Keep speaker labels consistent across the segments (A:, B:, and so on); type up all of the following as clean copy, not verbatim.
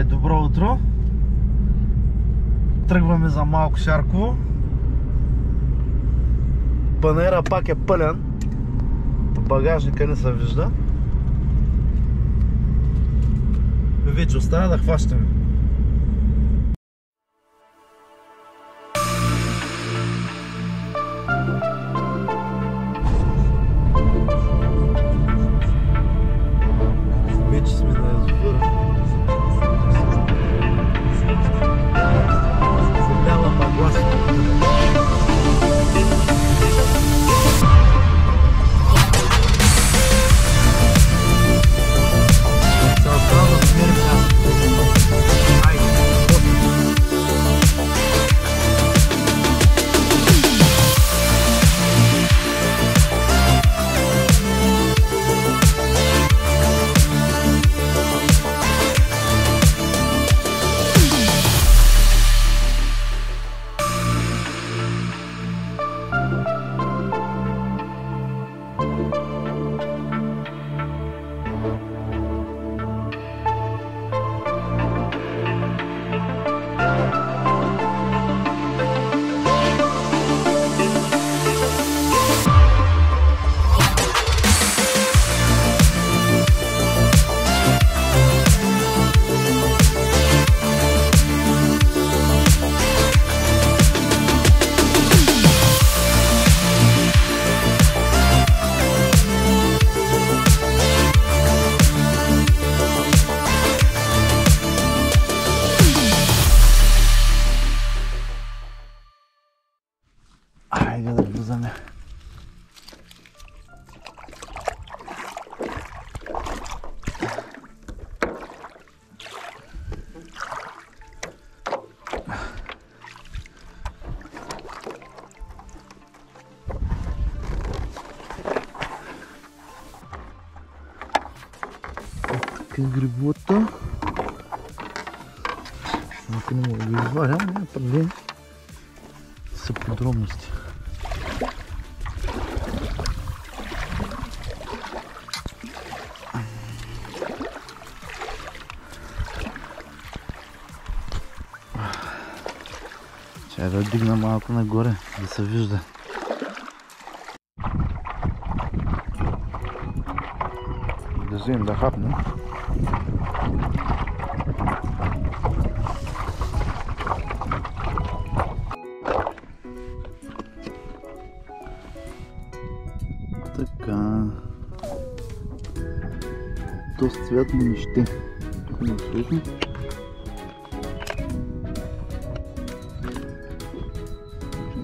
A: Ай, добро утро! Тръгваме за Малко Шарково. Панаира пак е пълен. Багажника не се вижда. Вече остава да хващаме. Вече сме на язовира. Заблява магласа. Айде да влизаме. Тук е грибота. Ако не мога да ги изварям, няма проблем. Са подробности. Чай да дигна малко нагоре, да се вижда. Да вземем да хапнем. Така. Доста цвят му нище. Хубаво сложно.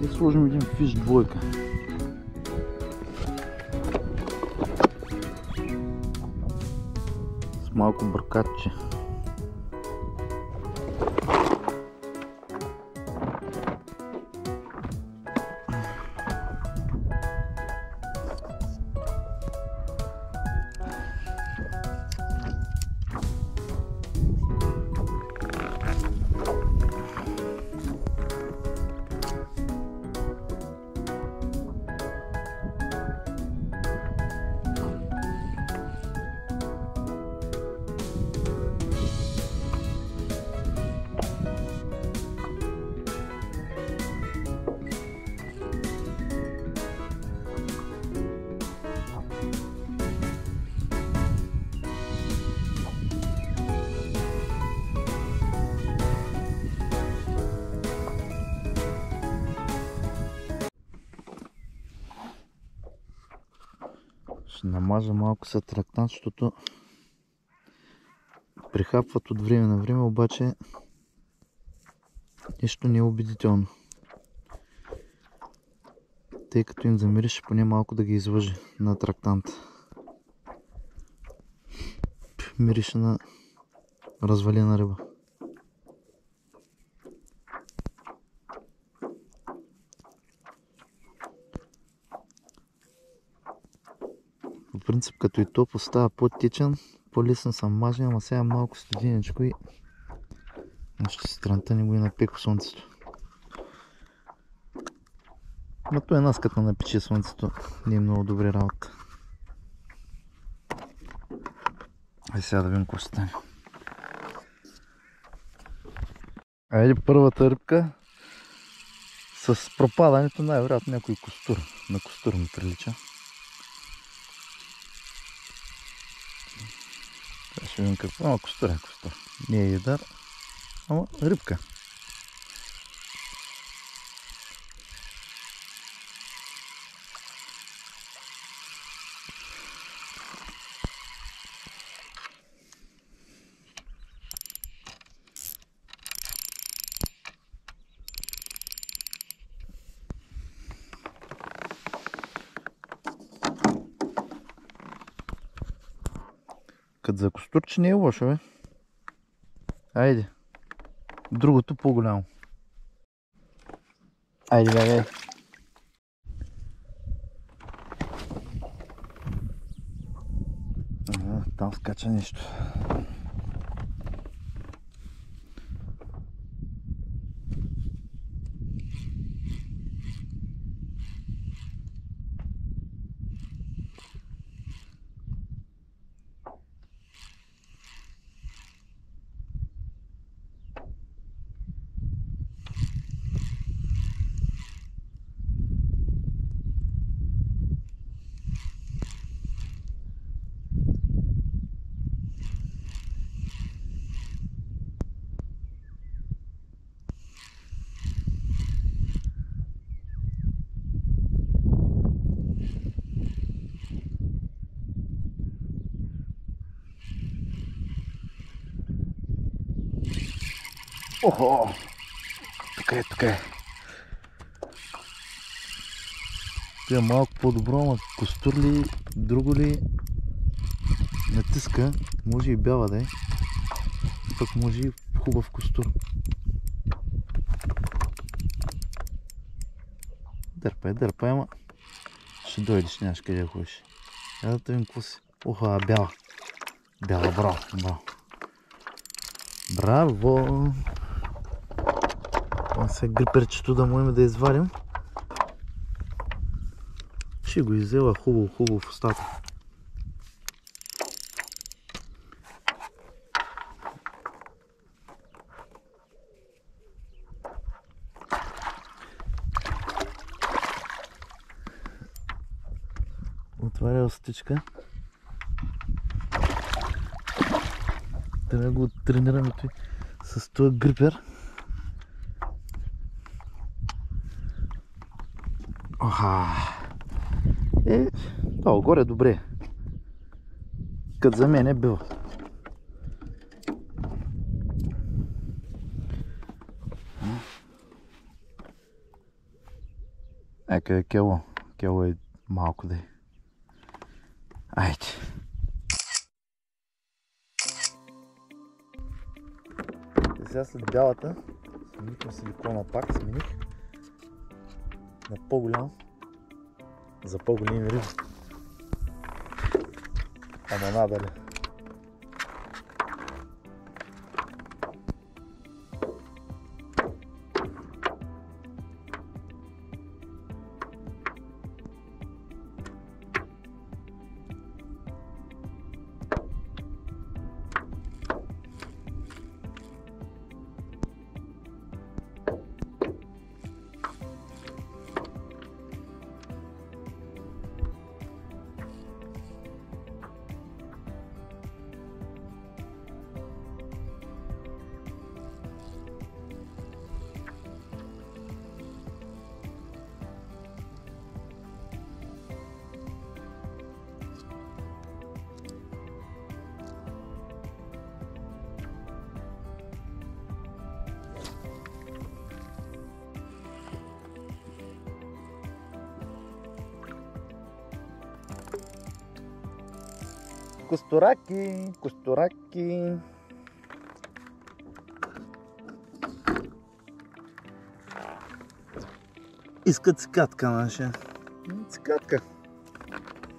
A: И сложим един фиш двойка. С малко бъркатче. Ще намажа малко с атрактант, защото прихапват от време на време, обаче нещо не е убедително. Тъй като им замирише, поне малко да ги излъжи на атрактанта. Мирише на развалена риба. По принцип, като и то остава по-течен, по-лесно съм мажен, ама сега малко студенечко и още странта не го и напеко слънцето. Но той нас като напече слънцето не е много добре работа. Ай сега да видим какво ще стане. Айде първата рибка с пропадането, най-вероятно някой костур. На костур ми прилича. Ще видим какво. Ама костур е костур. Не е ядър, ама рибка. Като за костурче не е лошо, бе. Айде. Другото по-голямо. Айде, бе. Там скача нещо. Охо! Тук е. Тя малко по-добро, ама костур ли, друго ли натиска, може и бяла да е, пък може и хубав костур. Дърпай, ама ще дойдеш, нямаш къде да ходиш. Да видим какво си. Оха, бяла. Бяла, браво. Браво! Сега гриперчето да му име да извадим. Ще го иззела хубаво в устата. Отваря устичка. Да го тренираме с този грипер. Това горе добре. Като за мен е бил. Ека е кело. Кело е малко да е. Айде. И сега след бялата смених на силикона пак, на по-голям, за по-големи риби. Ама надали. Костораки. Иска цикатка наша. Цикатка.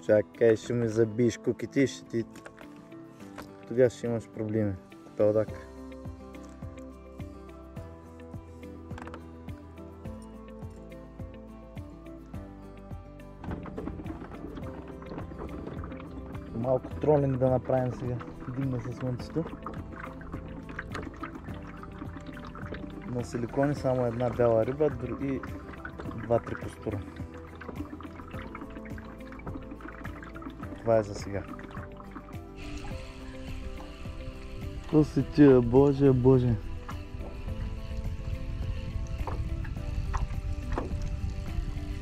A: Чакай, ще ми забиеш куките и ще ти... Тогава ще имаш проблеми. Пелдак. Малко тролинг да направим сега. Дигна се слънцето. на силикони само една бяла риба и 2-3 костура. Това е за сега. Какво си ти, боже, боже.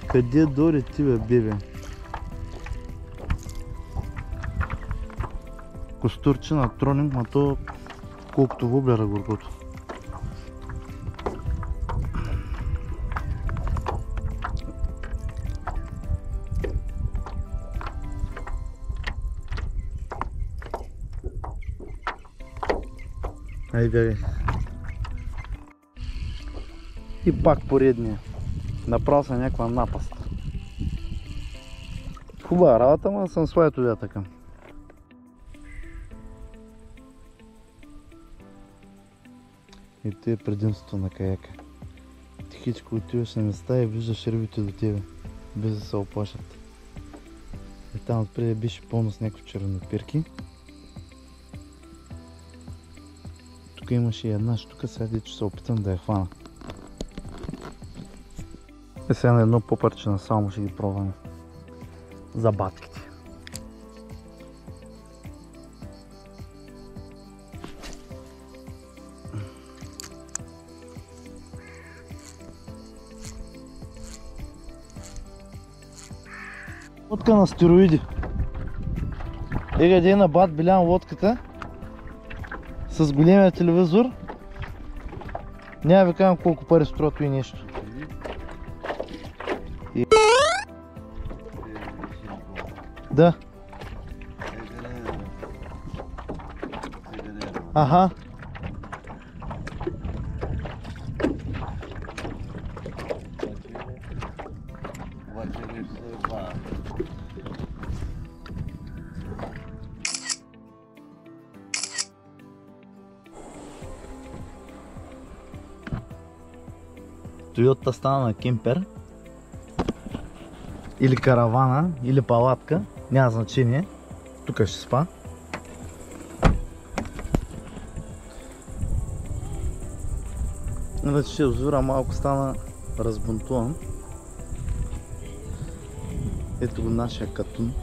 A: Къде дори ти, бебе? Костурче на тронинг, ма то колкото воблера горкото. Ай, бягай. И пак поредния. Направил съм някаква напаст. Хубава работа, ма съм своето да така. И това е предимството на каяка. Тихичко отиваш на места и виждаш рибите до тебе, без да се оплашат. И там отпреди беше пълно с някакви червенопирки. Тук имаше и една штука, сега че се опитам да я хвана. И сега на едно попърче на салмо ще ги пробваме. За батките. Лодка на стероиди. Ега дей на бат белям лодката с големия телевизор. Няма ви кажам колко пари струва и нещо. Да. Ага. Тойота стана на кемпер. Или каравана, или палатка. Няма значение. Тук ще спа. Вече озора малко стана разбунтуван. Ето го нашия катун.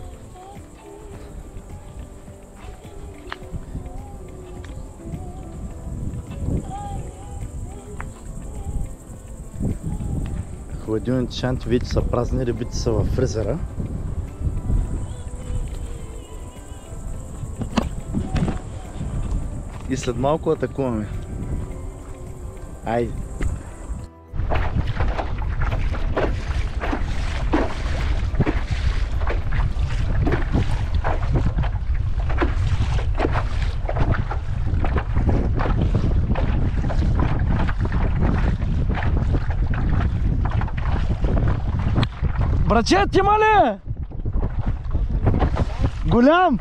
A: Хладилните шанти вече са празни, рибите са във фризера. И след малко атакуваме. Айде! Брачет, има ли? Голям?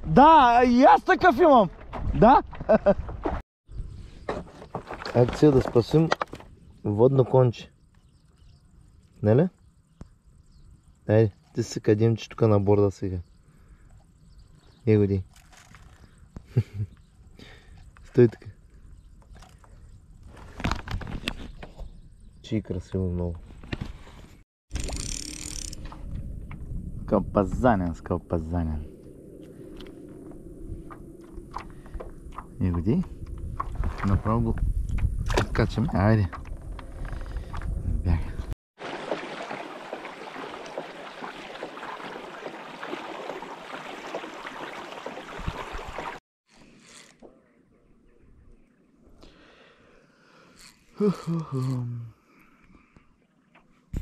A: Да, и аз такъв имам. Да? Акция да спасим водно конче. Нали? Айде, ти си кадимче тук на борда сега. Его ди. Стой така. Чи красиво много. Скълпазанен, скълпазанен. Его ди. Направо го откачаме. Айде. Бягай.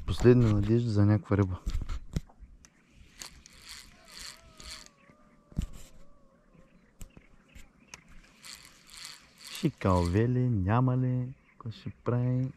A: Последна надежда за някаква риба. Ще калвели, няма ли, какво ще прави?